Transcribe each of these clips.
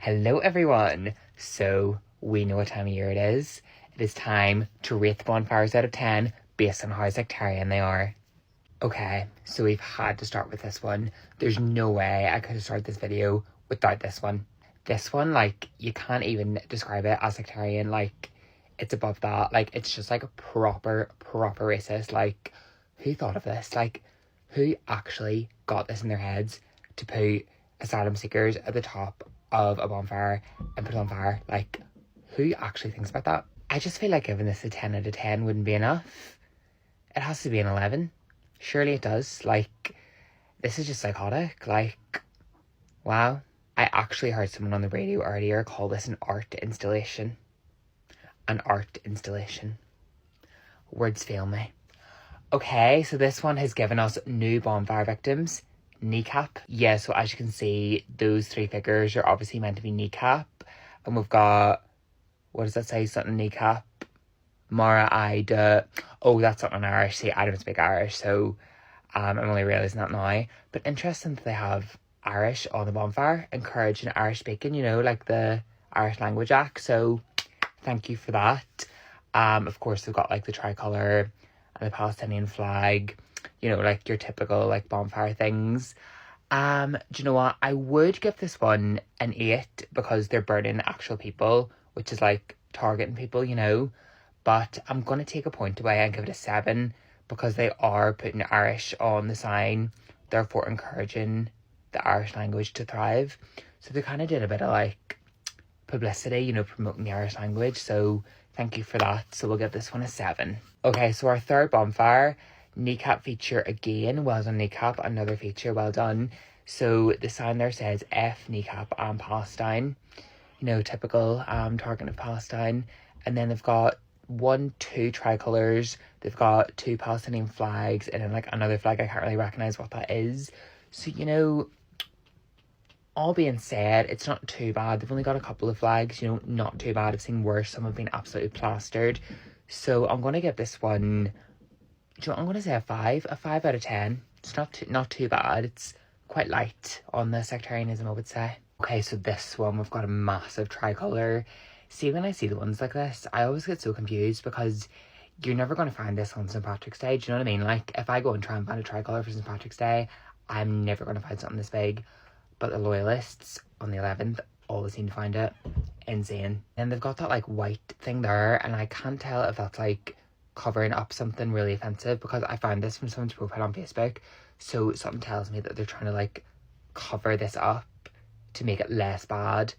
Hello everyone! So, we know what time of year it is. It is time to rate the bonfires out of 10 based on how sectarian they are. Okay, so we've had to start with this one. There's no way I could have started this video without this one. This one, like, you can't even describe it as sectarian. Like, it's above that. Like, it's just like a proper racist. Like, who thought of this? Like, who actually got this in their heads to put asylum seekers at the top of a bonfire and put it on fire? Like, who actually thinks about that? I just feel like giving this a 10 out of 10 wouldn't be enough. It has to be an 11. Surely it does. Like, this is just psychotic. Like, wow. I actually heard someone on the radio earlier call this an art installation. An art installation. Words fail me. Okay, so this one has given us new bonfire victims. Kneecap. Yeah, so as you can see, those three figures are obviously meant to be kneecap. And we've got, what does that say? Something kneecap. Mara Ida. Oh, that's not in Irish. See, I don't speak Irish, so I'm only realising that now. But interesting that they have Irish on the bonfire, encouraging Irish speaking, you know, like the Irish Language Act. So thank you for that. Of course, they've got like the tricolour and the Palestinian flag, you know, like your typical like bonfire things. Do you know what? I would give this one an 8 because they're burning actual people, which is like targeting people, you know. But I'm going to take a point away and give it a 7 because they are putting Irish on the sign, therefore encouraging the Irish language to thrive. So they kind of did a bit of like publicity, you know, promoting the Irish language. So thank you for that. So we'll give this one a 7. Okay, so our third bonfire, kneecap feature again. Well done, kneecap. Another feature, well done. So the sign there says F, kneecap and Palestine. You know, typical target of Palestine. And then they've got 2 tricolours. They've got 2 Palestinian flags and then like another flag. I can't really recognise what that is. So, you know, all being said, it's not too bad. They've only got a couple of flags, you know, not too bad. I've seen worse. Some have been absolutely plastered. So I'm going to give this one, do you know what, I'm going to say a 5 out of 10. It's not too bad. It's quite light on the sectarianism, I would say. Okay, so this one, we've got a massive tricolour. See, when I see the ones like this, I always get so confused because you're never going to find this on St. Patrick's Day. Do you know what I mean? Like, if I go and try and find a tricolour for St. Patrick's Day, I'm never going to find something this big. But the loyalists on the 11th always seem to find it. Insane. And they've got that like white thing there, and I can't tell if that's like covering up something really offensive because I found this from someone's profile on Facebook. So something tells me that they're trying to like cover this up to make it less bad.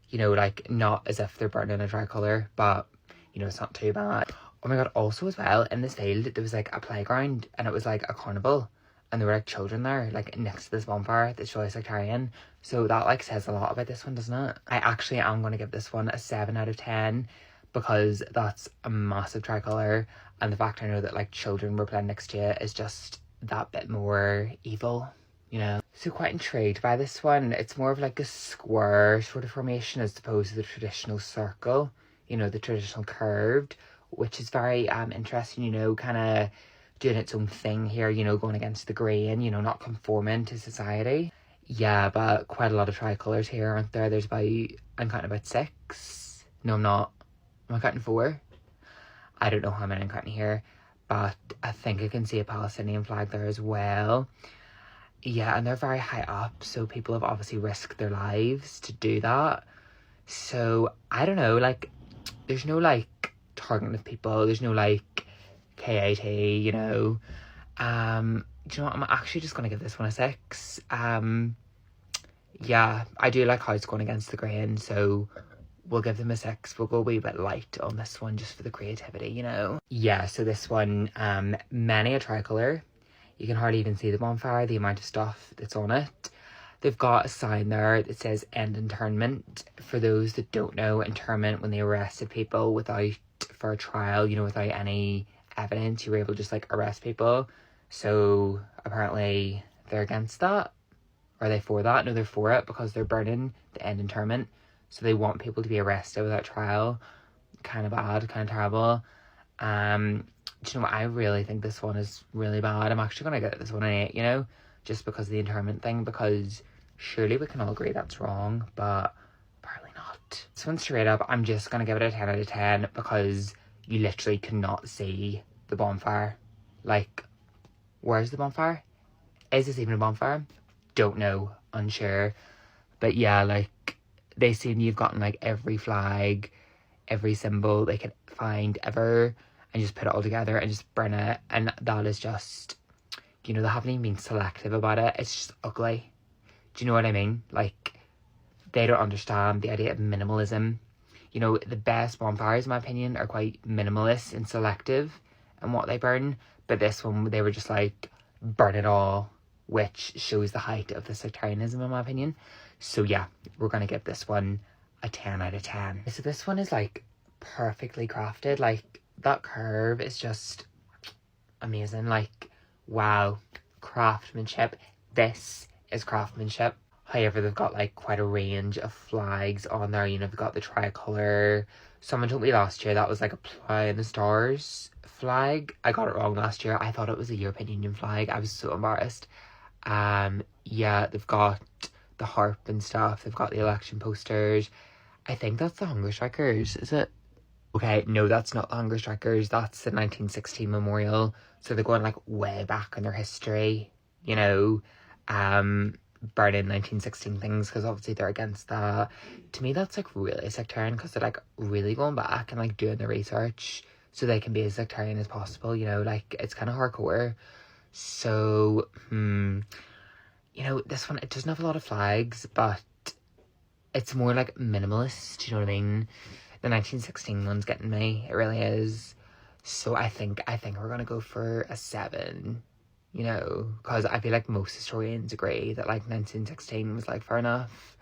You know, like not as if they're burning a tricolour, but you know, it's not too bad. Oh my god, also as well, in this field there was like a playground and it was like a carnival. And there were like children there, like next to this bonfire that's really sectarian. So that like says a lot about this one, doesn't it? I actually am going to give this one a 7 out of 10 because that's a massive tricolour. And the fact I know that like children were playing next to it is just that bit more evil, you know. So quite intrigued by this one. It's more of like a square sort of formation as opposed to the traditional circle, you know, the traditional curved, which is very interesting, you know, kind of doing its own thing here, you know, going against the grain, you know, not conforming to society. Yeah, but quite a lot of tricolours here, aren't there? There's about, I'm counting about 6. No, I'm not. Am I counting 4? I don't know how many I'm counting here, but I think I can see a Palestinian flag there as well. Yeah, and they're very high up, so people have obviously risked their lives to do that. So, I don't know, like, there's no, like, targeting of people. There's no, like, KAT, you know. Do you know what, I'm actually just going to give this one a 6. Yeah, I do like how it's going against the grain, so we'll give them a 6. We'll go a wee bit light on this one just for the creativity, you know. Yeah, so this one, many a tricolour. You can hardly even see the bonfire, the amount of stuff that's on it. They've got a sign there that says end internment. For those that don't know, internment, when they arrested people without, for a trial, you know, without any evidence, you were able to just like arrest people. So apparently they're against that. Are they for that? No, they're for it because they're burning the end internment. So they want people to be arrested without trial. Kind of bad, kind of terrible. Do you know what? I really think this one is really bad. I'm actually going to get this one an 8, you know, just because of the internment thing, because surely we can all agree that's wrong, but apparently This one straight up, I'm just gonna give it a 10 out of 10 because you literally cannot see the bonfire. Like, where's the bonfire? Is this even a bonfire? Don't know, unsure. But yeah, like, they seem you've gotten like every flag, every symbol they could find ever, and just put it all together and just burn it. And that is just, you know, they haven't even been selective about it. It's just ugly. Do you know what I mean? Like, they don't understand the idea of minimalism. You know, the best bonfires, in my opinion, are quite minimalist and selective in what they burn. But this one, they were just like, burn it all, which shows the height of the sectarianism, in my opinion. So yeah, we're going to give this one a 10 out of 10. So this one is like perfectly crafted. Like, that curve is just amazing. Like, wow, craftsmanship. This is craftsmanship. However, they've got like quite a range of flags on there. You know, they've got the tricolour. Someone told me last year that was like a Plough in the Stars flag. I got it wrong last year. I thought it was a European Union flag. I was so embarrassed. Yeah, they've got the harp and stuff. They've got the election posters. I think that's the Hunger Strikers, is it? Okay, no, that's not the Hunger Strikers. That's the 1916 memorial. So they're going like way back in their history, you know, burning 1916 things because obviously they're against that. To me, that's like really sectarian because they're like really going back and like doing the research so they can be as sectarian as possible, you know, like it's kind of hardcore. So, you know, this one, it doesn't have a lot of flags, but it's more like minimalist, you know what I mean? The 1916 one's getting me, it really is. So I think we're gonna go for a 7, you know, because I feel like most historians agree that like 1916 was like fair enough.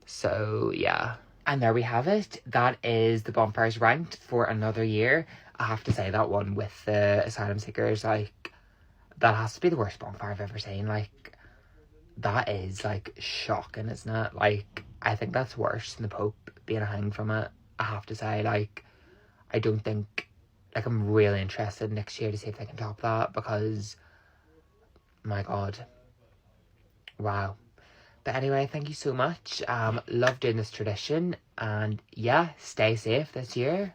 So yeah. And there we have it. That is the bonfires ranked for another year. I have to say that one with the asylum seekers, like, that has to be the worst bonfire I've ever seen. Like, that is like shocking, isn't it? Like, I think that's worse than the Pope being hanged from it. I have to say, like, I don't think, like, I'm really interested next year to see if they can top that because, my God, wow. But anyway, thank you so much. Love doing this tradition, and yeah, stay safe this year.